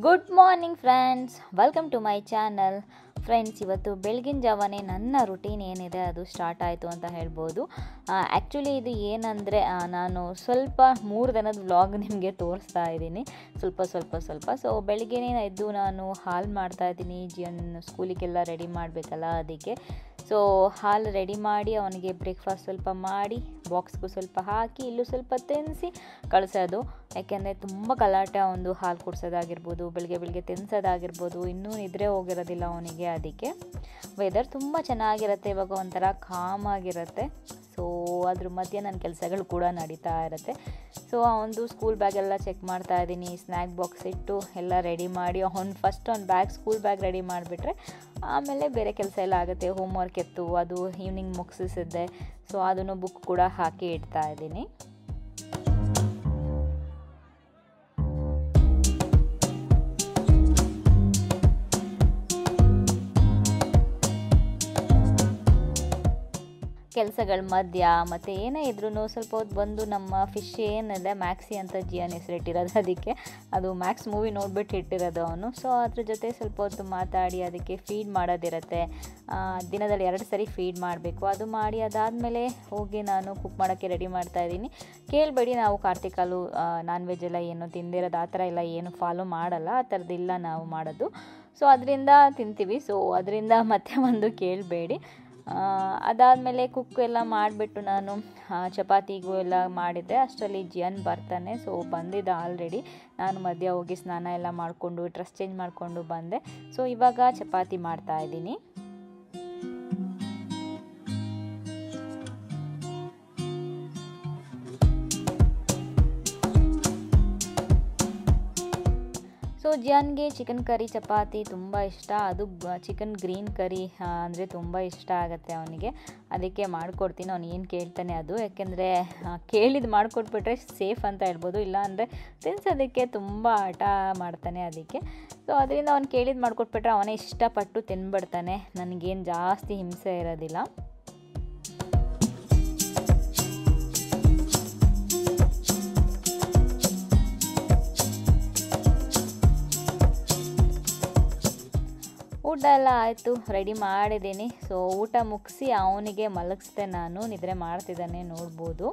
Good morning friends, welcome to my channel. Friends, ಇವತ್ತು ಬೆಳಗಿನ ಜಾವನೇ ನನ್ನ ರುಟೀನ್ ಏನಿದೆ ಅದು ಸ್ಟಾರ್ಟ್ ಆಯಿತು ಅಂತ ಹೇಳ್ಬೋದು. ಆ್ಯಕ್ಚುಲಿ ಇದು ಏನಂದರೆ ನಾನು ಸ್ವಲ್ಪ 3 ದಿನದ ವ್ಲಾಗ್ ನಿಮಗೆ ತೋರಿಸ್ತಾ ಇದ್ದೀನಿ ಸ್ವಲ್ಪ. ಸೊ ಬೆಳಗ್ಗೆನೇ ಎದ್ದು ನಾನು ಹಾಲು ಮಾಡ್ತಾಯಿದ್ದೀನಿ. ಜಿಯನ್ ಸ್ಕೂಲಿಗೆಲ್ಲ ರೆಡಿ ಮಾಡಬೇಕಲ್ಲ, ಅದಕ್ಕೆ ಸೊ ಹಾಲು ರೆಡಿ ಮಾಡಿ ಅವನಿಗೆ ಬ್ರೇಕ್ಫಾಸ್ಟ್ ಸ್ವಲ್ಪ ಮಾಡಿ ಬಾಕ್ಸ್ಗೂ ಸ್ವಲ್ಪ ಹಾಕಿ ಇಲ್ಲೂ ಸ್ವಲ್ಪ ತಿನ್ನಿಸಿ ಕಳಿಸೋದು. ಯಾಕೆಂದರೆ ತುಂಬ ಗಲಾಟೆ, ಒಂದು ಹಾಲು ಕುಡಿಸೋದಾಗಿರ್ಬೋದು, ಬೆಳಗ್ಗೆ ತಿನ್ನಿಸೋದಾಗಿರ್ಬೋದು, ಇನ್ನೂ ನಿದ್ರೆ ಹೋಗಿರೋದಿಲ್ಲ ಅವನಿಗೆ. ಅದಕ್ಕೆ ವೆದರ್ ತುಂಬ ಚೆನ್ನಾಗಿರುತ್ತೆ, ಇವಾಗ ಒಂಥರ ಕಾಮ್ ಆಗಿರುತ್ತೆ. ಸೊ ಅದ್ರ ಮಧ್ಯೆ ನನ್ನ ಕೆಲಸಗಳು ಕೂಡ ನಡೀತಾ ಇರುತ್ತೆ. ಸೊ ಅವನದು ಸ್ಕೂಲ್ ಬ್ಯಾಗೆಲ್ಲ ಚೆಕ್ ಮಾಡ್ತಾ ಇದ್ದೀನಿ. ಸ್ನ್ಯಾಕ್ ಬಾಕ್ಸ್ ಇಟ್ಟು ಎಲ್ಲ ರೆಡಿ ಮಾಡಿ ಫಸ್ಟ್ ಅವ್ನ ಬ್ಯಾಗ್, ಸ್ಕೂಲ್ ಬ್ಯಾಗ್ ರೆಡಿ ಮಾಡಿಬಿಟ್ರೆ ಆಮೇಲೆ ಬೇರೆ ಕೆಲಸ ಎಲ್ಲ ಆಗುತ್ತೆ. ಹೋಮ್ವರ್ಕ್ ಎತ್ತು ಅದು ಈವ್ನಿಂಗ್ ಮುಗಿಸಿದ್ದೆ. ಸೊ ಅದನ್ನು ಬುಕ್ ಕೂಡ ಹಾಕಿ ಇಡ್ತಾ ಇದ್ದೀನಿ. ಕೆಲಸಗಳ ಮಧ್ಯ ಮತ್ತು ಏನೇ ಇದ್ರೂ ಸ್ವಲ್ಪ ಹೊತ್ತು ಬಂದು ನಮ್ಮ ಫಿಶ್ ಏನಿದೆ ಮ್ಯಾಕ್ಸಿ ಅಂತ ಜಿಯನ್ ಹೆಸರಿಟ್ಟಿರೋದು, ಅದಕ್ಕೆ ಅದು ಮ್ಯಾಕ್ಸ್ ಮೂವಿ ನೋಡಿಬಿಟ್ಟು ಇಟ್ಟಿರೋದು ಅವನು. ಸೊ ಅದ್ರ ಜೊತೆ ಸ್ವಲ್ಪ ಹೊತ್ತು ಮಾತಾಡಿ ಅದಕ್ಕೆ ಫೀಡ್ ಮಾಡೋದಿರುತ್ತೆ. ದಿನದಲ್ಲಿ 2 ಸರಿ ಫೀಡ್ ಮಾಡಬೇಕು. ಅದು ಮಾಡಿ ಅದಾದಮೇಲೆ ಹೋಗಿ ನಾನು ಕುಕ್ ಮಾಡೋಕ್ಕೆ ರೆಡಿ ಮಾಡ್ತಾಯಿದ್ದೀನಿ. ಕೇಳಬೇಡಿ, ನಾವು ಕಾರ್ತಿಕಾಲು ನಾನ್ ವೆಜ್ ಎಲ್ಲ ಏನು ತಿಂದಿರೋದು ಆ ಥರ ಎಲ್ಲ ಏನು ಫಾಲೋ ಮಾಡಲ್ಲ, ಆ ಥರದ್ದಿಲ್ಲ ನಾವು ಮಾಡೋದು. ಸೊ ಅದರಿಂದ ತಿಂತೀವಿ. ಸೊ ಅದರಿಂದ ಮತ್ತೆ ಒಂದು ಕೇಳಬೇಡಿ. ಅದಾದಮೇಲೆ ಕುಕ್ ಎಲ್ಲ ಮಾಡಿಬಿಟ್ಟು ನಾನು ಚಪಾತಿಗೂ ಎಲ್ಲ ಮಾಡಿದ್ದೆ. ಅಷ್ಟರಲ್ಲಿ ಜಿಯನ್ ಬರ್ತಾನೆ. ಸೊ ಬಂದಿದ್ದ ಆಲ್ರೆಡಿ. ನಾನು ಮಧ್ಯ ಹೋಗಿ ಸ್ನಾನ ಎಲ್ಲ ಮಾಡಿಕೊಂಡು ಡ್ರೆಸ್ ಚೇಂಜ್ ಮಾಡಿಕೊಂಡು ಬಂದೆ. ಸೊ ಇವಾಗ ಚಪಾತಿ ಮಾಡ್ತಾಯಿದ್ದೀನಿ. ಸೊ ಜಿಯನ್ಗೆ ಚಿಕನ್ ಕರಿ ಚಪಾತಿ ತುಂಬ ಇಷ್ಟ. ಅದು ಚಿಕನ್ ಗ್ರೀನ್ ಕರಿ ಅಂದರೆ ತುಂಬ ಇಷ್ಟ ಆಗುತ್ತೆ ಅವನಿಗೆ. ಅದಕ್ಕೆ ಮಾಡಿಕೊಡ್ತೀನಿ. ಅವ್ನು ಏನು ಕೇಳ್ತಾನೆ ಅದು. ಯಾಕೆಂದರೆ ಕೇಳಿದ್ದು ಮಾಡಿಕೊಟ್ಬಿಟ್ರೆ ಸೇಫ್ ಅಂತ ಹೇಳ್ಬೋದು, ಇಲ್ಲ ಅಂದರೆ ತಿನ್ಸೋದಕ್ಕೆ ತುಂಬ ಆಟ ಮಾಡ್ತಾನೆ. ಅದಕ್ಕೆ ಸೊ ಅದರಿಂದ ಅವ್ನು ಕೇಳಿದ್ದು ಮಾಡಿಕೊಟ್ಬಿಟ್ರೆ ಅವನೇ ಇಷ್ಟಪಟ್ಟು ತಿನ್ಬಿಡ್ತಾನೆ. ನನಗೇನು ಜಾಸ್ತಿ ಹಿಂಸೆ ಇರೋದಿಲ್ಲ. ಊಟ ಎಲ್ಲ ಆಯಿತು, ರೆಡಿ ಮಾಡಿದ್ದೀನಿ. ಸೊ ಊಟ ಮುಗಿಸಿ ಅವನಿಗೆ ಮಲಗಿಸ್ದೆ. ನಾನು ನಿದ್ರೆ ಮಾಡ್ತಿದ್ದಾನೆ, ನೋಡ್ಬೋದು.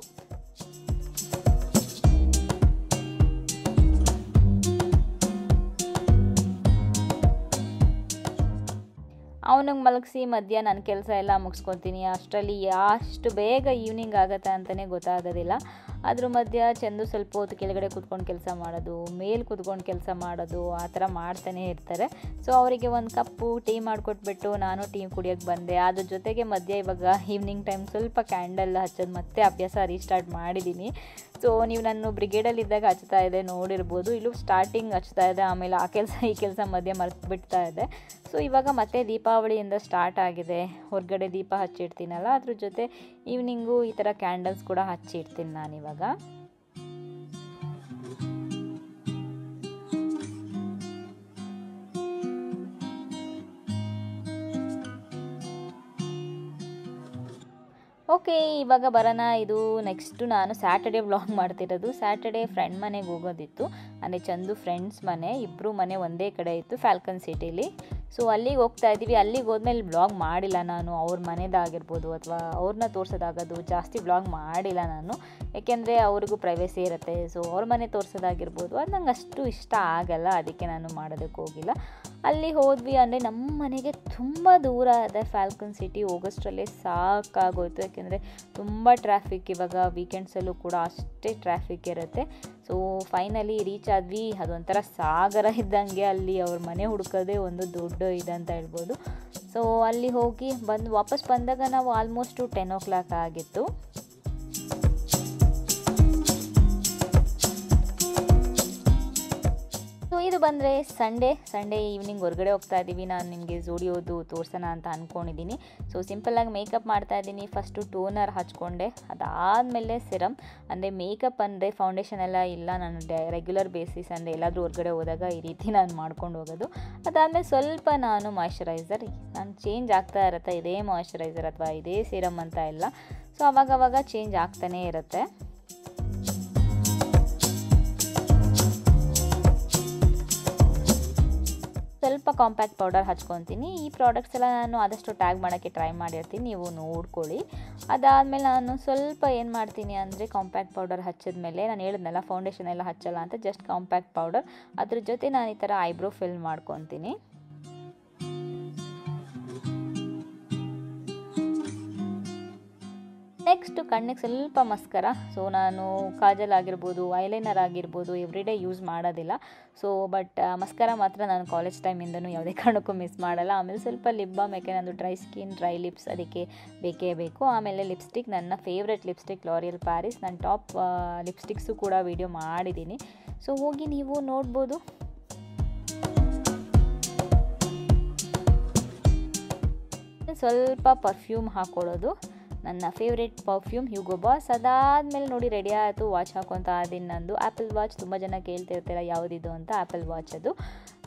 ಅವನಿಗೆ ಮಲಗಿಸಿ ಮಧ್ಯ ನನ್ನ ಕೆಲಸ ಎಲ್ಲ ಮುಗಿಸ್ಕೊತೀನಿ. ಅಷ್ಟರಲ್ಲಿ ಎಷ್ಟು ಬೇಗ ಈವ್ನಿಂಗ್ ಆಗುತ್ತೆ ಅಂತಲೇ ಗೊತ್ತಾಗೋದಿಲ್ಲ. ಅದ್ರ ಮಧ್ಯ ಚಂದು ಸ್ವಲ್ಪ ಹೊತ್ತು ಕೆಳಗಡೆ ಕೂತ್ಕೊಂಡು ಕೆಲಸ ಮಾಡೋದು, ಮೇಲೆ ಕೂತ್ಕೊಂಡು ಕೆಲಸ ಮಾಡೋದು, ಆ ಥರ ಮಾಡ್ತಾನೆ ಇರ್ತಾರೆ. ಸೊ ಅವರಿಗೆ ಒಂದು ಕಪ್ಪು ಟೀ ಮಾಡಿಕೊಟ್ಬಿಟ್ಟು ನಾನು ಟೀ ಕುಡಿಯೋಕ್ಕೆ ಬಂದೆ. ಅದ್ರ ಜೊತೆಗೆ ಮಧ್ಯ ಇವಾಗ ಈವ್ನಿಂಗ್ ಟೈಮ್ ಸ್ವಲ್ಪ ಕ್ಯಾಂಡಲ್ ಹಚ್ಚೋದು ಮತ್ತೆ ಅಭ್ಯಾಸ ರೀಸ್ಟಾರ್ಟ್ ಮಾಡಿದ್ದೀನಿ. ಸೊ ನೀವು ನಾನು ಬ್ರಿಗೇಡಲ್ಲಿದ್ದಾಗ ಹಚ್ತಾ ಇದೆ ನೋಡಿರ್ಬೋದು. ಇಲ್ಲೂ ಸ್ಟಾರ್ಟಿಂಗ್ ಹಚ್ತಾ ಇದೆ, ಆಮೇಲೆ ಆ ಕೆಲಸ ಈ ಕೆಲಸ ಮಧ್ಯೆ ಮರೆತು ಬಿಡ್ತಾ ಇದೆ. ಸೊ ಇವಾಗ ಮತ್ತೆ ದೀಪಾವಳಿಯಿಂದ ಸ್ಟಾರ್ಟ್ ಆಗಿದೆ. ಹೊರಗಡೆ ದೀಪ ಹಚ್ಚಿಡ್ತೀನಲ್ಲ, ಅದ್ರ ಜೊತೆ ಈವ್ನಿಂಗು ಈ ಥರ ಕ್ಯಾಂಡಲ್ಸ್ ಕೂಡ ಹಚ್ಚಿಡ್ತೀನಿ ನಾನಿವಾಗ. ಓಕೆ, ಇವಾಗ ಬರೋಣ. ಇದು ನೆಕ್ಸ್ಟು ನಾನು ಸ್ಯಾಟರ್ಡೇ ವ್ಲಾಗ್ ಮಾಡ್ತಿರೋದು. ಸ್ಯಾಟರ್ಡೇ ಫ್ರೆಂಡ್ ಮನೆಗೆ ಹೋಗೋದಿತ್ತು, ಅಂದರೆ ಚಂದು ಫ್ರೆಂಡ್ಸ್ ಮನೆ. ಇಬ್ಬರು ಮನೆ ಒಂದೇ ಕಡೆ ಇತ್ತು, ಫ್ಯಾಲ್ಕನ್ ಸಿಟಿಲಿ. ಸೊ ಅಲ್ಲಿಗೆ ಹೋಗ್ತಾ ಇದ್ದೀವಿ. ಅಲ್ಲಿಗೆ ಹೋದ್ಮೇಲೆ ವ್ಲಾಗ್ ಮಾಡಿಲ್ಲ ನಾನು. ಅವ್ರ ಮನೆದಾಗಿರ್ಬೋದು ಅಥವಾ ಅವ್ರನ್ನ ತೋರಿಸೋದಾಗೋದು ಜಾಸ್ತಿ ವ್ಲಾಗ್ ಮಾಡಿಲ್ಲ ನಾನು. ಏಕೆಂದರೆ ಅವ್ರಿಗೂ ಪ್ರೈವೇಸಿ ಇರುತ್ತೆ. ಸೊ ಅವ್ರ ಮನೆ ತೋರಿಸೋದಾಗಿರ್ಬೋದು ಅದು ನಂಗೆ ಅಷ್ಟು ಇಷ್ಟ ಆಗಲ್ಲ, ಅದಕ್ಕೆ ನಾನು ಮಾಡೋದಕ್ಕೆ ಹೋಗಿಲ್ಲ. ಅಲ್ಲಿ ಹೋದ್ವಿ ಅಂದರೆ ನಮ್ಮ ಮನೆಗೆ ತುಂಬ ದೂರ ಇದೆ. ಫ್ಯಾಲ್ಕನ್ ಸಿಟಿ ಹೋಗೋಷ್ಟರಲ್ಲೇ ಸಾಕಾಗೋಯ್ತು. ಯಾಕೆಂದರೆ ತುಂಬ ಟ್ರಾಫಿಕ್. ಇವಾಗ ವೀಕೆಂಡ್ಸಲ್ಲೂ ಕೂಡ ಅಷ್ಟೇ ಟ್ರಾಫಿಕ್ ಇರುತ್ತೆ. ಸೊ ಫೈನಲಿ ರೀಚ್ ಆದ್ವಿ. ಅದೊಂಥರ ಸಾಗರ ಇದ್ದಂಗೆ. ಅಲ್ಲಿ ಅವ್ರ ಮನೆ ಹುಡ್ಕೋದೇ ಒಂದು ದೊಡ್ಡ ಇದಂತ ಹೇಳ್ಬೋದು. ಸೊ ಅಲ್ಲಿ ಹೋಗಿ ವಾಪಸ್ ಬಂದಾಗ ನಾವು ಆಲ್ಮೋಸ್ಟು 10 o'clock ಆಗಿತ್ತು. ಸೊ ಇದು ಬಂದರೆ ಸಂಡೇ ಈವ್ನಿಂಗ್ ಹೊರಗಡೆ ಹೋಗ್ತಾ ಇದ್ದೀವಿ. ನಾನು ನಿಮಗೆ ಝೂಡಿಯೋದು ತೋರಿಸೋಣ ಅಂತ ಅಂದ್ಕೊಂಡಿದ್ದೀನಿ. ಸೊ ಸಿಂಪಲ್ಲಾಗಿ ಮೇಕಪ್ ಮಾಡ್ತಾಯಿದ್ದೀನಿ. ಫಸ್ಟು ಟೋನರ್ ಹಚ್ಕೊಂಡೆ, ಅದಾದಮೇಲೆ ಸಿರಮ್. ಅಂದರೆ ಮೇಕಪ್ ಅಂದರೆ ಫೌಂಡೇಶನ್ ಎಲ್ಲ ಇಲ್ಲ, ನಾನು ರೆಗ್ಯುಲರ್ ಬೇಸಿಸ್ ಅಂದರೆ ಎಲ್ಲಾದರೂ ಹೊರಗಡೆ ಹೋದಾಗ ಈ ರೀತಿ ನಾನು ಮಾಡ್ಕೊಂಡು ಹೋಗೋದು. ಅದಾದಮೇಲೆ ಸ್ವಲ್ಪ ನಾನು ಮಾಯ್ಶ್ಚರೈಸರ್ ನಾನು ಚೇಂಜ್ ಆಗ್ತಾ ಇರುತ್ತೆ. ಇದೇ ಮಾಯ್ಶ್ಚರೈಸರ್ ಅಥವಾ ಇದೇ ಸಿರಮ್ ಅಂತ ಇಲ್ಲ. ಸೊ ಆವಾಗವಾಗ ಚೇಂಜ್ ಆಗ್ತಾನೇ ಇರುತ್ತೆ. ಸ್ವಲ್ಪ ಕಾಂಪ್ಯಾಕ್ಟ್ ಪೌಡರ್ ಹಚ್ಕೊತೀನಿ. ಈ ಪ್ರಾಡಕ್ಟ್ಸ್ ಎಲ್ಲ ನಾನು ಆದಷ್ಟು ಟ್ಯಾಗ್ ಮಾಡೋಕ್ಕೆ ಟ್ರೈ ಮಾಡಿರ್ತೀನಿ, ನೀವು ನೋಡ್ಕೊಳ್ಳಿ. ಅದಾದಮೇಲೆ ನಾನು ಸ್ವಲ್ಪ ಏನು ಮಾಡ್ತೀನಿ ಅಂದರೆ ಕಾಂಪ್ಯಾಕ್ಟ್ ಪೌಡರ್ ಹಚ್ಚಿದ್ಮೇಲೆ ನಾನು ಹೇಳಿದ್ನಲ್ಲ ಫೌಂಡೇಶನ್ ಎಲ್ಲ ಹಚ್ಚಲ್ಲ ಅಂತ, ಜಸ್ಟ್ ಕಾಂಪ್ಯಾಕ್ಟ್ ಪೌಡರ್ ಅದ್ರ ಜೊತೆ ನಾನು ಈ ಥರ ಐಬ್ರೋ ಫಿಲ್ ಮಾಡ್ಕೊತೀನಿ. ನೆಕ್ಸ್ಟ್ ಕಣ್ಣಿಗೆ ಸ್ವಲ್ಪ ಮಸ್ಕರ. ಸೊ ನಾನು ಕಾಜಲ್ ಆಗಿರ್ಬೋದು, ಐಲೈನರ್ ಆಗಿರ್ಬೋದು ಎವ್ರಿಡೇ ಯೂಸ್ ಮಾಡೋದಿಲ್ಲ. ಸೊ ಬಟ್ ಮಸ್ಕರ ಮಾತ್ರ ನಾನು ಕಾಲೇಜ್ ಟೈಮಿಂದನೂ ಯಾವುದೇ ಕಾರಣಕ್ಕೂ ಮಿಸ್ ಮಾಡಲ್ಲ. ಆಮೇಲೆ ಸ್ವಲ್ಪ ಲಿಪ್ ಬಾಮ್, ಯಾಕೆ ನಂದು ಡ್ರೈ ಸ್ಕಿನ್, ಡ್ರೈ ಲಿಪ್ಸ್, ಅದಕ್ಕೆ ಬೇಕೇ ಬೇಕು. ಆಮೇಲೆ ಲಿಪ್ಸ್ಟಿಕ್, ನನ್ನ ಫೇವ್ರೆಟ್ ಲಿಪ್ಸ್ಟಿಕ್ ಲಾರಿಯಲ್ ಪ್ಯಾರಿಸ್. ನಾನು ಟಾಪ್ ಲಿಪ್ಸ್ಟಿಕ್ಸು ಕೂಡ ವಿಡಿಯೋ ಮಾಡಿದ್ದೀನಿ, ಸೊ ಹೋಗಿ ನೀವು ನೋಡ್ಬೋದು. ಸ್ವಲ್ಪ ಪರ್ಫ್ಯೂಮ್ ಹಾಕ್ಕೊಳ್ಳೋದು, ನನ್ನ ಫೇವ್ರೆಟ್ ಪರ್ಫ್ಯೂಮ್ ಹ್ಯೂಗೋ ಬಾಸ್. ಅದಾದಮೇಲೆ ನೋಡಿ ರೆಡಿ ಆಯಿತು, ವಾಚ್ ಹಾಕೊತ ಅದೀನಿ. ನಂದು ಆ್ಯಪಲ್ ವಾಚ್, ತುಂಬ ಜನ ಕೇಳ್ತಿರ್ತೀರ ಯಾವುದಿದು ಅಂತ, ಆ್ಯಪಲ್ ವಾಚ್ ಅದು.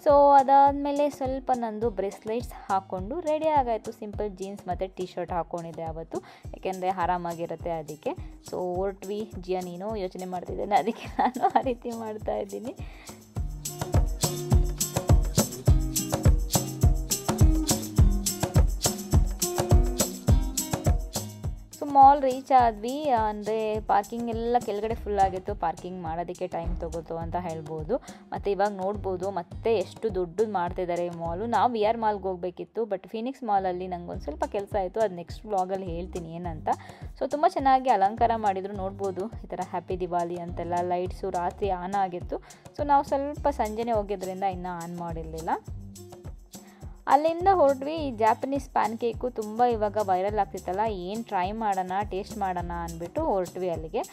ಸೊ ಅದಾದಮೇಲೆ ಸ್ವಲ್ಪ ನಂದು ಬ್ರೇಸ್ಲೆಟ್ಸ್ ಹಾಕ್ಕೊಂಡು ರೆಡಿ ಆಗಾಯಿತು. ಸಿಂಪಲ್ ಜೀನ್ಸ್ ಮತ್ತು ಟೀ ಶರ್ಟ್ ಹಾಕ್ಕೊಂಡಿದ್ದೆ ಅವತ್ತು, ಯಾಕೆಂದರೆ ಆರಾಮಾಗಿರುತ್ತೆ ಅದಕ್ಕೆ. ಸೊ ಹೊರಟ್ವಿ. ಜಿಯಾ ನೀನು ಯೋಚನೆ ಮಾಡ್ತಿದ್ದೇನೆ, ಅದಕ್ಕೆ ನಾನು ಆ ರೀತಿ ಮಾಡ್ತಾಯಿದ್ದೀನಿ. ಮಾಲ್ ರೀಚ್ ಆದ್ವಿ. ಅಂದರೆ ಪಾರ್ಕಿಂಗ್ ಎಲ್ಲ ಕೆಳಗಡೆ ಫುಲ್ ಆಗಿತ್ತು, ಪಾರ್ಕಿಂಗ್ ಮಾಡೋದಕ್ಕೆ ಟೈಮ್ ತೊಗೋತು ಅಂತ ಹೇಳ್ಬೋದು. ಮತ್ತು ಇವಾಗ ನೋಡ್ಬೋದು ಮತ್ತೆ ಎಷ್ಟು ದೊಡ್ಡದು ಮಾಡ್ತಿದ್ದಾರೆ ಈ ಮಾಲು. ನಾವು ವಿ ಆರ್ ಮಾಲ್ಗೆ ಹೋಗಬೇಕಿತ್ತು, ಬಟ್ ಫೀನಿಕ್ಸ್ ಮಾಲಲ್ಲಿ ನಂಗೊಂದು ಸ್ವಲ್ಪ ಕೆಲಸ ಆಯಿತು, ಅದು ನೆಕ್ಸ್ಟ್ ವ್ಲಾಗಲ್ಲಿ ಹೇಳ್ತೀನಿ ಏನಂತ. ಸೊ ತುಂಬ ಚೆನ್ನಾಗಿ ಅಲಂಕಾರ ಮಾಡಿದರು, ನೋಡ್ಬೋದು. ಈ ಥರ ಹ್ಯಾಪಿ ದಿವಾಲಿ ಅಂತೆಲ್ಲ ಲೈಟ್ಸು ರಾತ್ರಿ ಆನ್ ಆಗಿತ್ತು. ಸೊ ನಾವು ಸ್ವಲ್ಪ ಸಂಜೆನೇ ಹೋಗಿದ್ರಿಂದ ಇನ್ನೂ ಆನ್ ಮಾಡಿರಲಿಲ್ಲ. ಅಲ್ಲಿಂದ ಹೊರಟ್ವಿ. ಈ ಜಾಪನೀಸ್ ಪ್ಯಾನ್ ಕೇಕು ತುಂಬ ಇವಾಗ ವೈರಲ್ ಆಗ್ತಿತ್ತಲ್ಲ, ಏನು ಟ್ರೈ ಮಾಡೋಣ, ಟೇಸ್ಟ್ ಮಾಡೋಣ ಅಂದ್ಬಿಟ್ಟು ಹೊರಟ್ವಿ ಅಲ್ಲಿಗೆ.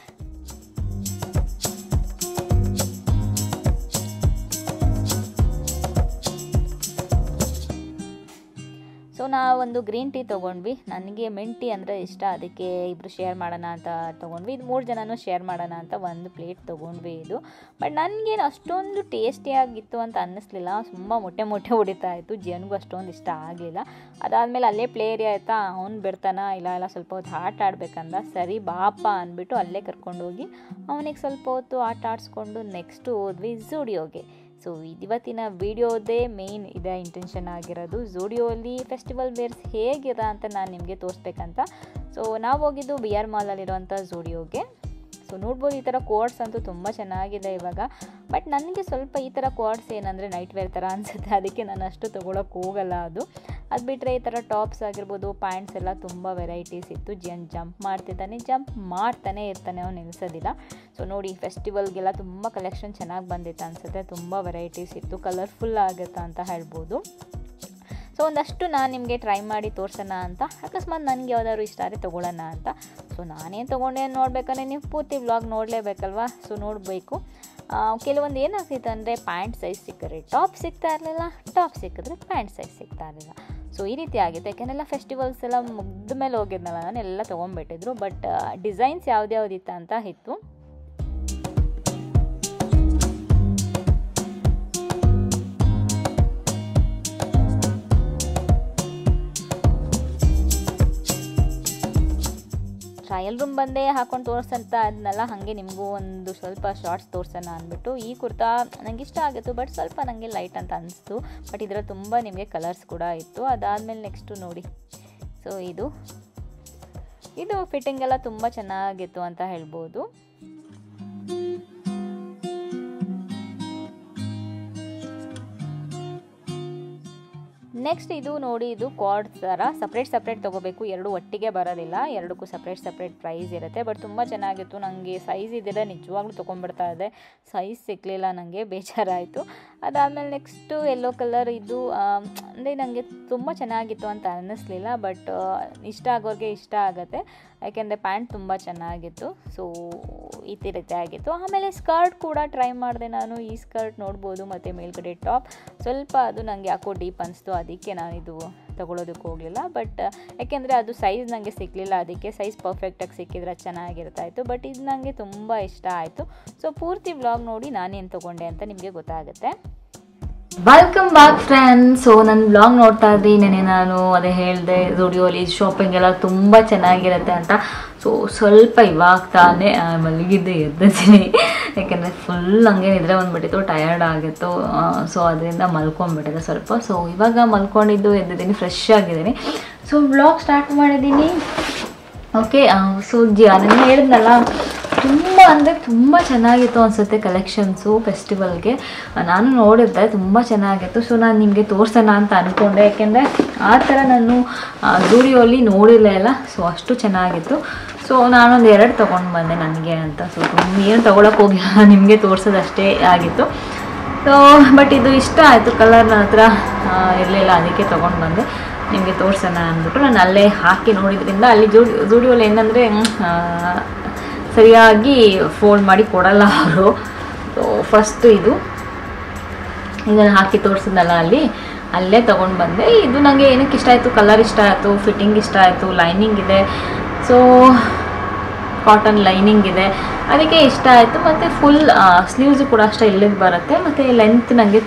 ಸೊ ನಾವೊಂದು ಗ್ರೀನ್ ಟೀ ತೊಗೊಂಡ್ವಿ. ನನಗೆ ಮಿಂಟ್ ಟೀ ಅಂದರೆ ಇಷ್ಟ, ಅದಕ್ಕೆ ಇಬ್ಬರು ಶೇರ್ ಮಾಡೋಣ ಅಂತ ತೊಗೊಂಡ್ವಿ. ಇದು 3 ಜನನೂ ಶೇರ್ ಮಾಡೋಣ ಅಂತ ಒಂದು ಪ್ಲೇಟ್ ತೊಗೊಂಡ್ವಿ ಇದು. ಬಟ್ ನನಗೇನು ಅಷ್ಟೊಂದು ಟೇಸ್ಟಿಯಾಗಿತ್ತು ಅಂತ ಅನ್ನಿಸ್ಲಿಲ್ಲ, ತುಂಬ ಮೊಟ್ಟೆ ಹೊಡಿತಾ ಇತ್ತು. ಜಿಯನ್ಗೂ ಅಷ್ಟೊಂದು ಇಷ್ಟ ಆಗಲಿಲ್ಲ. ಅದಾದಮೇಲೆ ಅಲ್ಲೇ ಪ್ಲೇ ಏರಿಯಾ ಆಯಿತಾ, ಅವ್ನು ಬಿಡ್ತಾನ ಇಲ್ಲ ಸ್ವಲ್ಪ ಹೊತ್ತು ಆಟ ಆಡ್ಬೇಕಂದ. ಸರಿ ಬಾಪ ಅಂದ್ಬಿಟ್ಟು ಅಲ್ಲೇ ಕರ್ಕೊಂಡೋಗಿ ಅವನಿಗೆ ಸ್ವಲ್ಪ ಹೊತ್ತು ಆಟ ಆಡಿಸ್ಕೊಂಡು ನೆಕ್ಸ್ಟು ಹೋದ್ವಿ ಝೂಡಿಯೋಗೆ. ಸೊ ಇವತ್ತಿನ ವಿಡಿಯೋದೇ ಮೇಯ್ನ್ ಇದೇ ಇಂಟೆನ್ಷನ್ ಆಗಿರೋದು, ಝೂಡಿಯೋಲಿ ಫೆಸ್ಟಿವಲ್ ವೇರ್ಸ್ ಹೇಗಿದೆ ಅಂತ ನಾನು ನಿಮಗೆ ತೋರಿಸ್ಬೇಕಂತ. ಸೊ ನಾವು ಹೋಗಿದ್ದು ವಿ ಆರ್ ಮಾಲಲ್ಲಿರುವಂಥ ಝೂಡಿಯೋಗೆ. ಸೊ ನೋಡ್ಬೋದು, ಈ ಥರ ಕೋಡ್ಸ್ ಅಂತೂ ತುಂಬ ಚೆನ್ನಾಗಿದೆ ಇವಾಗ. ಬಟ್ ನನಗೆ ಸ್ವಲ್ಪ ಈ ಥರ ಕೋಡ್ಸ್ ಏನಂದರೆ ನೈಟ್ ವೇರ್ ಥರ ಅನಿಸುತ್ತೆ, ಅದಕ್ಕೆ ನಾನು ಅಷ್ಟು ತೊಗೊಳಕ್ಕೆ ಹೋಗಲ್ಲ. ಅದು ಬಿಟ್ಟರೆ ಈ ಥರ ಟಾಪ್ಸ್ ಆಗಿರ್ಬೋದು, ಪ್ಯಾಂಟ್ಸ್ ಎಲ್ಲ ತುಂಬ ವೆರೈಟೀಸ್ ಇತ್ತು. ಜಂಪ್ ಮಾಡ್ತಾನೆ ಇರ್ತಾನೆ, ಅವ್ನು ನಿಲ್ಲಿಸೋದಿಲ್ಲ. ಸೊ ನೋಡಿ, ಫೆಸ್ಟಿವಲ್ಗೆಲ್ಲ ತುಂಬ ಕಲೆಕ್ಷನ್ ಚೆನ್ನಾಗಿ ಬಂದಿತ್ತು ಅನಿಸುತ್ತೆ, ತುಂಬ ವೆರೈಟೀಸ್ ಇತ್ತು, ಕಲರ್ಫುಲ್ ಆಗುತ್ತೆ ಅಂತ ಹೇಳ್ಬೋದು. ಸೊ ಒಂದಷ್ಟು ನಾನು ನಿಮಗೆ ಟ್ರೈ ಮಾಡಿ ತೋರಿಸೋಣ ಅಂತ, ಅಕಸ್ಮಾತ್ ನನಗೆ ಯಾವ್ದಾದ್ರು ಇಷ್ಟ ಆದರೆ ತೊಗೊಳ್ಳೋಣ ಅಂತ. ಸೊ ನಾನೇನು ತೊಗೊಂಡೆ ನೋಡ್ಬೇಕಂದ್ರೆ ನೀವು ಪೂರ್ತಿ ವ್ಲಾಗ್ ನೋಡಲೇಬೇಕಲ್ವ. ಸೊ ನೋಡಬೇಕು. ಕೆಲವೊಂದು ಏನಾಗ್ತಿತ್ತು ಅಂದರೆ ಪ್ಯಾಂಟ್ ಸೈಜ್ ಸಿಕ್ಕರೆ ಟಾಪ್ ಸಿಗ್ತಾ ಇರಲಿಲ್ಲ, ಟಾಪ್ ಸಿಕ್ಕಿದ್ರೆ ಪ್ಯಾಂಟ್ ಸೈಜ್ ಸಿಗ್ತಾ ಇರಲಿಲ್ಲ. ಸೊ ಈ ರೀತಿ ಆಗಿತ್ತು, ಯಾಕೆಂದರೆ ಫೆಸ್ಟಿವಲ್ಸ್ ಎಲ್ಲ ಮುಗ್ದ ಮೇಲೆ ಹೋಗಿದ್ನಲ್ಲ ನಾನು, ಎಲ್ಲ ತೊಗೊಂಡ್ಬಿಟ್ಟಿದ್ರು. ಬಟ್ ಡಿಸೈನ್ಸ್ ಯಾವ್ದ್ಯಾವ್ದಿತ್ತು ಅಂತ ಇತ್ತು. ಟ್ರಯಲ್ ರೂಮ್ ಬಂದೇ ಹಾಕೊಂಡು ತೋರಿಸಂತ ಅದನ್ನೆಲ್ಲ, ಹಾಗೆ ನಿಮಗೂ ಒಂದು ಸ್ವಲ್ಪ ಶಾರ್ಟ್ಸ್ ತೋರಿಸೋಣ ಅಂದ್ಬಿಟ್ಟು. ಈ ಕುರ್ತಾ ನನಗೆ ಇಷ್ಟ ಆಗಿತ್ತು, ಬಟ್ ಸ್ವಲ್ಪ ನನಗೆ ಲೈಟ್ ಅಂತ ಅನಿಸ್ತು. ಬಟ್ ಇದರಲ್ಲಿ ತುಂಬ ನಿಮಗೆ ಕಲರ್ಸ್ ಕೂಡ ಇತ್ತು. ಅದಾದಮೇಲೆ ನೆಕ್ಸ್ಟು ನೋಡಿ, ಸೊ ಇದು ಫಿಟ್ಟಿಂಗ್ ಎಲ್ಲ ತುಂಬ ಚೆನ್ನಾಗಿತ್ತು ಅಂತ ಹೇಳ್ಬೋದು. ನೆಕ್ಸ್ಟ್ ಇದು ನೋಡಿ, ಇದು ಕಾರ್ಡ್ಸ್ ಥರ ಸಪ್ರೇಟ್ ತೊಗೋಬೇಕು, ಎರಡು ಒಟ್ಟಿಗೆ ಬರೋದಿಲ್ಲ, ಎರಡಕ್ಕೂ ಸಪ್ರೇಟ್ ಪ್ರೈಸ್ ಇರುತ್ತೆ. ಬಟ್ ತುಂಬ ಚೆನ್ನಾಗಿತ್ತು. ನನಗೆ ಸೈಜ್ ಇದ್ದಿಲ್ಲ, ನಿಜವಾಗ್ಲೂ ತೊಗೊಂಡ್ಬಿಡ್ತಾ ಇದೆ, ಸೈಜ್ ಸಿಕ್ಕಲಿಲ್ಲ, ನನಗೆ ಬೇಜಾರಾಯಿತು. ಅದಾದಮೇಲೆ ನೆಕ್ಸ್ಟು ಯೆಲ್ಲೋ ಕಲರ್, ಇದು ಅಂದರೆ ನನಗೆ ತುಂಬ ಚೆನ್ನಾಗಿತ್ತು ಅಂತ ಅನ್ನಿಸ್ಲಿಲ್ಲ. ಬಟ್ ಇಷ್ಟ ಆಗೋರಿಗೆ ಇಷ್ಟ ಆಗುತ್ತೆ, ಯಾಕೆಂದರೆ ಪ್ಯಾಂಟ್ ತುಂಬ ಚೆನ್ನಾಗಿತ್ತು. ಸೊ ಈ ರೀತಿ ಆಗಿತ್ತು. ಆಮೇಲೆ ಸ್ಕರ್ಟ್ ಕೂಡ ಟ್ರೈ ಮಾಡಿದೆ ನಾನು. ಈ ಸ್ಕರ್ಟ್ ನೋಡ್ಬೋದು, ಮತ್ತು ಮೇಲ್ಗಡೆ ಟಾಪ್ ಸ್ವಲ್ಪ ಅದು ನನಗೆ ಯಾಕೋ ಡೀಪ್ ಅನಿಸ್ತು, ಅದಕ್ಕೆ ನಾನಿದು ತೊಗೊಳೋದಕ್ಕೆ ಹೋಗಲಿಲ್ಲ. ಬಟ್ ಯಾಕೆಂದರೆ ಅದು ಸೈಜ್ ನನಗೆ ಸಿಕ್ಕಲಿಲ್ಲ, ಅದಕ್ಕೆ ಸೈಜ್ ಪರ್ಫೆಕ್ಟಾಗಿ ಸಿಕ್ಕಿದ್ರೆ ಚೆನ್ನಾಗಿರ್ತಾಯಿತ್ತು. ಬಟ್ ಇದು ನನಗೆ ತುಂಬ ಇಷ್ಟ ಆಯಿತು. ಸೊ ಪೂರ್ತಿ ವ್ಲಾಗ್ ನೋಡಿ ನಾನೇನು ತೊಗೊಂಡೆ ಅಂತ ನಿಮಗೆ ಗೊತ್ತಾಗುತ್ತೆ. Welcome back friends. ಸೊ ನನ್ನ ವ್ಲಾಗ್ ನೋಡ್ತಾ ಇದ್ರಿ, ನೆನೆ ನಾನು ಅದೇ ಹೇಳಿದೆ ಝೂಡಿಯೋಲಿ ಶಾಪಿಂಗ್ ಎಲ್ಲ ತುಂಬ ಚೆನ್ನಾಗಿರುತ್ತೆ ಅಂತ. ಸೊ ಸ್ವಲ್ಪ ಇವಾಗ ತಾನೇ ಮಲಗಿದ್ದೆ, ಎದ್ದಿದ್ದೀನಿ. ಯಾಕೆಂದರೆ ಫುಲ್ ಹಂಗೆ ನಿದ್ರೆ ಬಂದುಬಿಟ್ಟಿತ್ತು, ಟಯರ್ಡ್ ಆಗಿತ್ತು. ಸೊ ಅದರಿಂದ ಮಲ್ಕೊಂಡ್ಬಿಟ್ಟಿದೆ ಸ್ವಲ್ಪ. ಸೊ ಇವಾಗ ಮಲ್ಕೊಂಡಿದ್ದು ಎದ್ದಿದ್ದೀನಿ, ಫ್ರೆಶ್ ಆಗಿದ್ದೀನಿ. ಸೊ ವ್ಲಾಗ್ ಸ್ಟಾರ್ಟ್ ಮಾಡಿದ್ದೀನಿ. ಓಕೆ. ಸೊ ನಾನು ಹೇಳಿದ್ನಲ್ಲ, ತುಂಬ ಅಂದರೆ ತುಂಬ ಚೆನ್ನಾಗಿತ್ತು ಅನಿಸುತ್ತೆ ಕಲೆಕ್ಷನ್ಸು ಫೆಸ್ಟಿವಲ್ಗೆ. ನಾನು ನೋಡಿದ್ದೆ, ತುಂಬ ಚೆನ್ನಾಗಿತ್ತು. ಸೊ ನಾನು ನಿಮಗೆ ತೋರಿಸೋಣ ಅಂತ ಅಂದ್ಕೊಂಡೆ, ಯಾಕೆಂದರೆ ಆ ಥರ ನಾನು ಜೂಡಿಯೋಲಿ ನೋಡಿರಲಿಲ್ಲ. ಸೊ ಅಷ್ಟು ಚೆನ್ನಾಗಿತ್ತು. ಸೊ ನಾನೊಂದು 2 ತೊಗೊಂಡು ಬಂದೆ ನನಗೆ ಅಂತ. ಸೊ ಏನು ತೊಗೊಳಕ್ಕೆ ಹೋಗಿಲ್ಲ, ನಿಮಗೆ ತೋರಿಸೋದಷ್ಟೇ ಆಗಿತ್ತು. ಸೊ ಬಟ್ ಇದು ಇಷ್ಟ ಆಯಿತು, ಕಲರ್ ನನ್ನ ಹತ್ರ ಇರಲಿಲ್ಲ, ಅದಕ್ಕೆ ತೊಗೊಂಡು ಬಂದೆ, ನಿಮಗೆ ತೋರಿಸೋಣ ಅಂದ್ಬಿಟ್ಟು. ನಾನು ಅಲ್ಲೇ ಹಾಕಿ ನೋಡಿದ್ರಿಂದ ಅಲ್ಲಿ ಜೂಡಿಯೋಲಿ ಏನಂದರೆ ಸರಿಯಾಗಿ ಫೋಲ್ಡ್ ಮಾಡಿ ಕೊಡಲ್ಲ ಅವರು. ಸೊ ಫಸ್ಟು ಇದನ್ನು ಹಾಕಿ ತೋರಿಸಿದ್ನಲ್ಲ ಅಲ್ಲೇ ತೊಗೊಂಡು ಬಂದೆ. ಇದು ನನಗೆ ಏನಕ್ಕೆ ಇಷ್ಟ ಆಯಿತು, ಕಲರ್ ಇಷ್ಟ ಆಯಿತು, ಫಿಟ್ಟಿಂಗ್ ಇಷ್ಟ ಆಯಿತು, ಲೈನಿಂಗ್ ಇದೆ. ಸೊ ಕಾಟನ್ ಲೈನಿಂಗ್ ಇದೆ, ಅದಕ್ಕೆ ಇಷ್ಟ ಆಯಿತು. ಮತ್ತು ಫುಲ್ ಸ್ಲೀವ್ಸು ಕೂಡ ಅಷ್ಟೇ ಇಲ್ಲಿಗೆ ಬರುತ್ತೆ. ಮತ್ತು ಲೆಂತ್ ನನಗೆ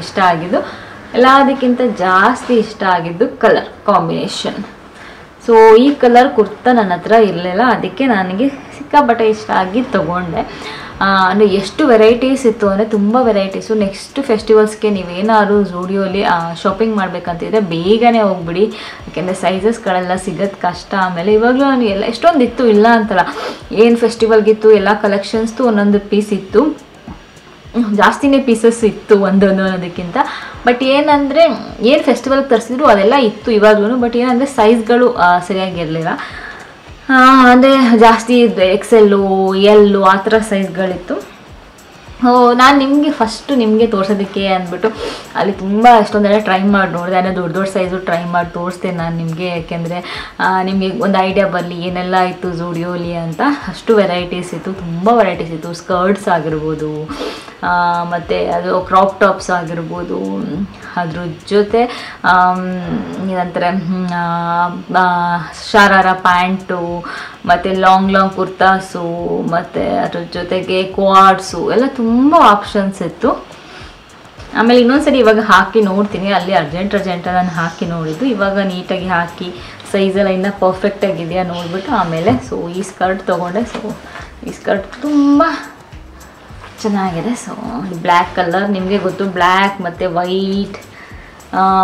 ಇಷ್ಟ ಆಗಿದ್ದು. ಎಲ್ಲದಕ್ಕಿಂತ ಜಾಸ್ತಿ ಇಷ್ಟ ಆಗಿದ್ದು ಕಲರ್ ಕಾಂಬಿನೇಷನ್. ಸೊ ಈ ಕಲರ್ ಕುರ್ತಾ ನನ್ನ ಹತ್ರ ಇರಲಿಲ್ಲ, ಅದಕ್ಕೆ ನನಗೆ ಸಿಕ್ಕಾಪಟ್ಟೆ ಇಷ್ಟ ಆಗಿ ತೊಗೊಂಡೆ. ಅಂದರೆ ಎಷ್ಟು ವೆರೈಟೀಸ್ ಇತ್ತು ಅಂದರೆ ತುಂಬ ವೆರೈಟೀಸು. ನೆಕ್ಸ್ಟ್ ಫೆಸ್ಟಿವಲ್ಸ್ಗೆ ನೀವೇನಾದ್ರು ಜೂಡಿಯೋಲಿ ಶಾಪಿಂಗ್ ಮಾಡಬೇಕಂತಿದ್ರೆ ಬೇಗನೆ ಹೋಗ್ಬಿಡಿ, ಯಾಕೆಂದರೆ ಸೈಜಸ್ಗಳೆಲ್ಲ ಸಿಗೋದು ಕಷ್ಟ. ಆಮೇಲೆ ಇವಾಗಲೂ ನಾನು ಎಷ್ಟೊಂದು ಇತ್ತು, ಇಲ್ಲ ಅಂತಲ್ಲ, ಏನು ಫೆಸ್ಟಿವಲ್ಗಿತ್ತು ಎಲ್ಲ ಕಲೆಕ್ಷನ್ಸ್ದು ಒಂದೊಂದು ಪೀಸ್ ಇತ್ತು, ಜಾಸ್ತಿನೇ ಪೀಸಸ್ ಇತ್ತು ಒಂದೊಂದು ಅನ್ನೋದಕ್ಕಿಂತ. ಬಟ್ ಏನಂದರೆ ಏನು ಫೆಸ್ಟಿವಲ್ಗೆ ತರಿಸಿದ್ರು ಅದೆಲ್ಲ ಇತ್ತು ಇವಾಗಲೂ. ಬಟ್ ಏನಂದರೆ ಸೈಜ್ಗಳು ಸರಿಯಾಗಿರಲಿಲ್ಲ, ಅಂದರೆ ಜಾಸ್ತಿ XL L ಆ ಥರ ಸೈಜ್ಗಳಿತ್ತು. ನಾನು ನಿಮಗೆ ತೋರಿಸೋದಕ್ಕೆ ಅಂದ್ಬಿಟ್ಟು ಅಲ್ಲಿ ತುಂಬ ಎಷ್ಟೊಂದೆಲ್ಲ ಟ್ರೈ ಮಾಡಿ ನೋಡಿದೆ. ಅಂದರೆ ದೊಡ್ಡ ಸೈಜು ಟ್ರೈ ಮಾಡಿ ತೋರಿಸ್ತೇನೆ ನಾನು ನಿಮಗೆ, ಯಾಕೆಂದರೆ ನಿಮಗೆ ಒಂದು ಐಡಿಯಾ ಬರಲಿ ಏನೆಲ್ಲ ಇತ್ತು ಜೂಡಿಯೋಲಿ ಅಂತ. ಅಷ್ಟು ವೆರೈಟೀಸ್ ಇತ್ತು, ತುಂಬ ವೆರೈಟೀಸ್ ಇತ್ತು. ಸ್ಕರ್ಟ್ಸ್ ಆಗಿರ್ಬೋದು, ಮತ್ತು ಅದು ಕ್ರಾಪ್ ಟಾಪ್ಸ್ ಆಗಿರ್ಬೋದು, ಅದ್ರ ಜೊತೆ ಏನಂತಾರೆ ಶರಾರ ಪ್ಯಾಂಟು, ಮತ್ತು ಲಾಂಗ್ ಕುರ್ತಾಸು, ಮತ್ತು ಅದ್ರ ಜೊತೆಗೆ ಕ್ವಾಡ್ಸು ಎಲ್ಲ ತುಂಬ ಆಪ್ಷನ್ಸ್ ಇತ್ತು. ಆಮೇಲೆ ಇನ್ನೊಂದ್ಸರಿ ಇವಾಗ ಹಾಕಿ ನೋಡ್ತೀನಿ, ಅಲ್ಲಿ ಅರ್ಜೆಂಟ್ ನಾನು ಹಾಕಿ ನೋಡಿದ್ದು. ಇವಾಗ ನೀಟಾಗಿ ಹಾಕಿ ಸೈಜೆಲ್ಲ ಇನ್ನೂ ಪರ್ಫೆಕ್ಟಾಗಿದೆಯಾ ನೋಡಿಬಿಟ್ಟು ಆಮೇಲೆ ಸೊ ಈ ಸ್ಕರ್ಟ್ ತೊಗೊಂಡೆ. ಸೊ ಈ ಸ್ಕರ್ಟ್ ತುಂಬ ಚೆನ್ನಾಗಿದೆ. ಸೊ ಬ್ಲ್ಯಾಕ್ ಕಲರ್, ನಿಮಗೆ ಗೊತ್ತು ಬ್ಲ್ಯಾಕ್ ಮತ್ತು ವೈಟ್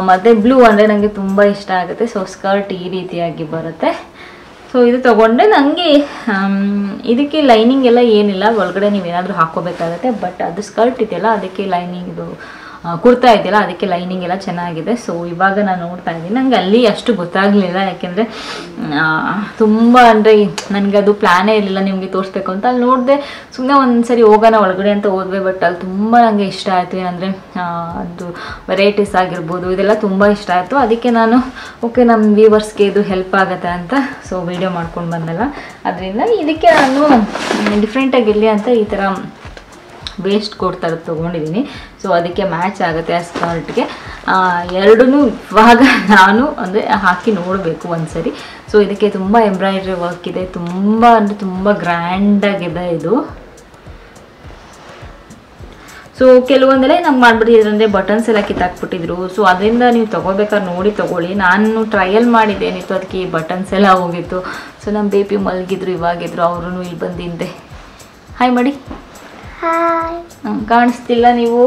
ಮತ್ತು ಬ್ಲೂ ಅಂದರೆ ನನಗೆ ತುಂಬ ಇಷ್ಟ ಆಗುತ್ತೆ. ಸೊ ಸ್ಕರ್ಟ್ ಈ ರೀತಿಯಾಗಿ ಬರುತ್ತೆ. ಸೊ ಇದು ತೊಗೊಂಡೆ. ನನಗೆ ಇದಕ್ಕೆ ಲೈನಿಂಗ್ ಎಲ್ಲ ಏನಿಲ್ಲ, ಒಳಗಡೆ ನೀವೇನಾದರೂ ಹಾಕ್ಕೋಬೇಕಾಗತ್ತೆ. ಬಟ್ ಅದು ಸ್ಕರ್ಟ್ ಇದೆಯಲ್ಲ ಅದಕ್ಕೆ ಲೈನಿಂಗ್, ಇದು ಕುರ್ತಾ ಇದೆಯಲ್ಲ ಅದಕ್ಕೆ ಲೈನಿಂಗ್ ಎಲ್ಲ ಚೆನ್ನಾಗಿದೆ. ಸೊ ಇವಾಗ ನಾನು ನೋಡ್ತಾ ಇದ್ದೀನಿ. ನನಗೆ ಅಲ್ಲಿ ಅಷ್ಟು ಗೊತ್ತಾಗಲಿಲ್ಲ, ಯಾಕೆಂದರೆ ತುಂಬ ಅಂದರೆ ನನಗೆ ಅದು ಪ್ಲ್ಯಾನೇ ಇರಲಿಲ್ಲ ನಿಮಗೆ ತೋರಿಸ್ಬೇಕು ಅಂತ. ಅಲ್ಲಿ ನೋಡಿದೆ, ಸುಮ್ಮನೆ ಒಂದು ಸರಿ ಹೋಗೋಣ ಒಳಗಡೆ ಅಂತ ಹೋದ್ವಿ. ಬಟ್ ಅಲ್ಲಿ ತುಂಬ ನನಗೆ ಇಷ್ಟ ಆಯಿತು, ಏನಂದರೆ ಅದು ವೆರೈಟೀಸ್ ಆಗಿರ್ಬೋದು ಇದೆಲ್ಲ ತುಂಬ ಇಷ್ಟ ಆಯಿತು. ಅದಕ್ಕೆ ನಾನು ಓಕೆ ನಮ್ಮ ವ್ಯೂವರ್ಸ್ಗೆ ಇದು ಹೆಲ್ಪ್ ಆಗುತ್ತೆ ಅಂತ ಸೊ ವಿಡಿಯೋ ಮಾಡ್ಕೊಂಡು ಬಂದಲ್ಲ, ಅದರಿಂದ ಇದಕ್ಕೆ ನಾನು ಡಿಫ್ರೆಂಟಾಗಿರಲಿ ಅಂತ ಈ ಥರ ವೇಸ್ಟ್ ಕೊಡ್ತಾರೆ ತೊಗೊಂಡಿದ್ದೀನಿ. ಸೊ ಅದಕ್ಕೆ ಮ್ಯಾಚ್ ಆಗುತ್ತೆ ಆ ಸ್ಕರ್ಟ್ಗೆ. ಎರಡೂ ಇವಾಗ ನಾನು ಅಂದರೆ ಹಾಕಿ ನೋಡಬೇಕು ಒಂದ್ಸರಿ. ಸೊ ಇದಕ್ಕೆ ತುಂಬ ಎಂಬ್ರಾಯ್ಡ್ರಿ ವರ್ಕ್ ಇದೆ, ತುಂಬ ಅಂದರೆ ತುಂಬ ಗ್ರ್ಯಾಂಡಾಗಿದೆ ಇದು. ಸೊ ಕೆಲವೊಂದೆಲ್ಲ ನಮ್ಗೆ ಮಾಡಿಬಿಟ್ಟಿದ್ರು, ಅಂದರೆ ಬಟನ್ಸ್ ಎಲ್ಲ ಕಿತ್ತಾಕ್ಬಿಟ್ಟಿದ್ರು. ಸೊ ಅದರಿಂದ ನೀವು ತೊಗೋಬೇಕಾದ್ರೆ ನೋಡಿ ತೊಗೊಳ್ಳಿ. ನಾನು ಟ್ರಯಲ್ ಮಾಡಿದ್ದೇನಿತ್ತು, ಅದಕ್ಕೆ ಈ ಬಟನ್ಸ್ ಎಲ್ಲ ಹೋಗಿತ್ತು. ಸೊ ನಮ್ಮ ಬೇಬಿ ಮಲಗಿದ್ರು, ಇವಾಗಿದ್ರು, ಅವರು ಇಲ್ಲಿ ಬಂದಿಂದೆ. ಹಾಯ್ ಮಾಡಿ. ಕಾಣಿಸ್ತಿಲ್ಲ ನೀವು.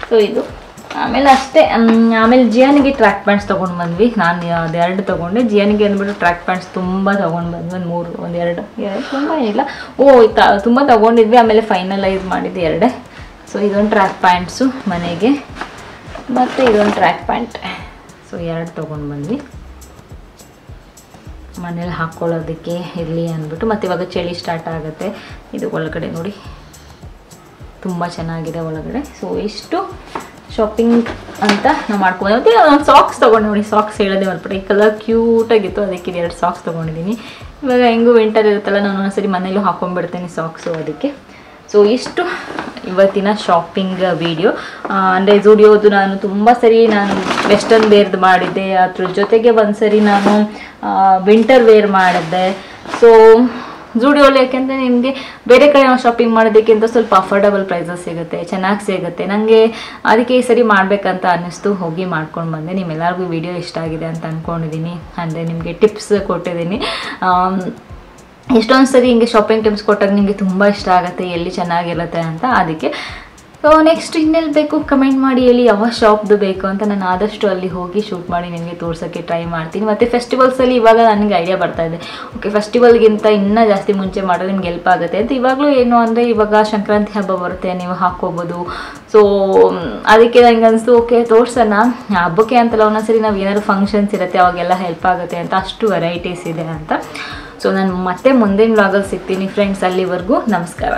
ಸೊ ಇದು ಆಮೇಲೆ ಅಷ್ಟೇ. ಆಮೇಲೆ ಜಿಯಾನಿಗೆ ಟ್ರ್ಯಾಕ್ ಪ್ಯಾಂಟ್ಸ್ ತೊಗೊಂಡು ಬಂದ್ವಿ. ನಾನು ಅದು 2 ತೊಗೊಂಡೆ. ಜಿಯಾನಿಗೆ ಅಂದ್ಬಿಟ್ಟು ಟ್ರ್ಯಾಕ್ ಪ್ಯಾಂಟ್ಸ್ ತುಂಬ ತೊಗೊಂಡು ಬಂದ್ವಿ, ಒಂದು 3 2 ತುಂಬ ಏನಿಲ್ಲ, ತುಂಬ ತೊಗೊಂಡಿದ್ವಿ. ಆಮೇಲೆ ಫೈನಲೈಸ್ ಮಾಡಿದ್ದು 2. ಸೊ ಇದೊಂದು ಟ್ರ್ಯಾಕ್ ಪ್ಯಾಂಟ್ಸು ಮನೆಗೆ, ಮತ್ತು ಇದೊಂದು ಟ್ರ್ಯಾಕ್ ಪ್ಯಾಂಟ್. ಸೊ 2 ತೊಗೊಂಡು ಬಂದ್ವಿ ಮನೇಲಿ ಹಾಕ್ಕೊಳ್ಳೋದಕ್ಕೆ ಇರಲಿ ಅಂದ್ಬಿಟ್ಟು. ಮತ್ತು ಇವಾಗ ಚಳಿ ಸ್ಟಾರ್ಟ್ ಆಗುತ್ತೆ. ಇದು ಒಳಗಡೆ ನೋಡಿ ತುಂಬ ಚೆನ್ನಾಗಿದೆ ಒಳಗಡೆ. ಸೊ ಇಷ್ಟು ಶಾಪಿಂಗ್ ಅಂತ ನಾವು ಮಾಡ್ಕೊಂಡು ಮತ್ತು ಒಂದು ಸಾಕ್ಸ್ ತೊಗೊಂಡು ನೋಡಿ. ಸಾಕ್ಸ್ ಹೇಳೋದೇ ಮರ್ಬಿಟ್ಟೆ, ಈ ಕಲರ್ ಕ್ಯೂಟಾಗಿತ್ತು, ಅದಕ್ಕೆ 2 ಸಾಕ್ಸ್ ತೊಗೊಂಡಿದ್ದೀನಿ. ಇವಾಗ ಹೆಂಗೂ ವಿಂಟರ್ ಇರುತ್ತಲ್ಲ, ನಾನು ಒಂದ್ಸರಿ ಮನೇಲೂ ಹಾಕ್ಕೊಂಡ್ಬಿಡ್ತೀನಿ ಸಾಕ್ಸು ಅದಕ್ಕೆ. ಸೊ ಇಷ್ಟು ಇವತ್ತಿನ ಶಾಪಿಂಗ್ ವಿಡಿಯೋ. ಅಂದರೆ ಜೂಡಿಯೋದು ನಾನು ತುಂಬ ಸರಿ ನಾನು ವೆಸ್ಟರ್ನ್ ವೇರ್ದು ಮಾಡಿದ್ದೆ, ಅದ್ರ ಜೊತೆಗೆ ಒಂದು ಸರಿ ನಾನು ವಿಂಟರ್ ವೇರ್ ಮಾಡಿದ್ದೆ. ಸೊ ಜೂಡಿಯೋಲಿ ಯಾಕೆಂದರೆ ನಿಮಗೆ ಬೇರೆ ಕಡೆ ನಾವು ಶಾಪಿಂಗ್ ಮಾಡೋದಕ್ಕಿಂತ ಸ್ವಲ್ಪ ಅಫೋರ್ಡಬಲ್ ಪ್ರೈಸಸ್ ಸಿಗುತ್ತೆ, ಚೆನ್ನಾಗಿ ಸಿಗುತ್ತೆ. ನನಗೆ ಅದಕ್ಕೆ ಈ ಸರಿ ಮಾಡಬೇಕಂತ ಅನ್ನಿಸ್ತು, ಹೋಗಿ ಮಾಡ್ಕೊಂಡು ಬಂದೆ. ನಿಮ್ಮೆಲ್ಲರಿಗೂ ವಿಡಿಯೋ ಇಷ್ಟ ಆಗಿದೆ ಅಂತ ಅಂದ್ಕೊಂಡಿದ್ದೀನಿ. ಅಂದರೆ ನಿಮಗೆ ಟಿಪ್ಸ್ ಕೊಟ್ಟಿದ್ದೀನಿ. ಎಷ್ಟೊಂದು ಸರಿ ಹಿಂಗೆ ಶಾಪಿಂಗ್ ಟಿಪ್ಸ್ ಕೊಟ್ಟಾಗ ನಿಮಗೆ ತುಂಬ ಇಷ್ಟ ಆಗುತ್ತೆ, ಎಲ್ಲಿ ಚೆನ್ನಾಗಿರುತ್ತೆ ಅಂತ. ಅದಕ್ಕೆ ಸೊ ನೆಕ್ಸ್ಟ್ ಇನ್ನೆಲ್ಲಿ ಬೇಕು ಕಮೆಂಟ್ ಮಾಡಿ ಹೇಳಿ, ಯಾವ ಶಾಪ್ದು ಬೇಕು ಅಂತ. ನಾನು ಆದಷ್ಟು ಅಲ್ಲಿ ಹೋಗಿ ಶೂಟ್ ಮಾಡಿ ನಿಮಗೆ ತೋರ್ಸೋಕ್ಕೆ ಟ್ರೈ ಮಾಡ್ತೀನಿ. ಮತ್ತು ಫೆಸ್ಟಿವಲ್ಸಲ್ಲಿ ಇವಾಗ ನನಗೆ ಐಡಿಯಾ ಬರ್ತಾ ಇದೆ, ಓಕೆ ಫೆಸ್ಟಿವಲ್ಗಿಂತ ಇನ್ನೂ ಜಾಸ್ತಿ ಮುಂಚೆ ಮಾಡಿದ್ರೆ ನಿಮ್ಗೆ ಹೆಲ್ಪ್ ಆಗುತ್ತೆ ಅಂತ. ಇವಾಗಲೂ ಏನು ಅಂದರೆ ಇವಾಗ ಸಂಕ್ರಾಂತಿ ಹಬ್ಬ ಬರುತ್ತೆ, ನೀವು ಹಾಕ್ಕೋಬೋದು. ಸೊ ಅದಕ್ಕೆ ನನಗೆ ಅನಿಸ್ತು ಓಕೆ ತೋರ್ಸೋಣ, ಹಬ್ಬಕ್ಕೆ ಅಂತಲ್ಲ, ಒಂದೊಂದ್ಸರಿ ನಾವು ಏನಾದ್ರು ಫಂಕ್ಷನ್ಸ್ ಇರುತ್ತೆ ಅವಾಗೆಲ್ಲ ಹೆಲ್ಪ್ ಆಗುತ್ತೆ ಅಂತ, ಅಷ್ಟು ವೆರೈಟೀಸ್ ಇದೆ ಅಂತ. ಸೊ ನಾನು ಮತ್ತೆ ಮುಂದಿನ ವ್ಲಾಗಲ್ಲಿ ಸಿಗ್ತೀನಿ ಫ್ರೆಂಡ್ಸ್, ಅಲ್ಲಿವರೆಗೂ ನಮಸ್ಕಾರ.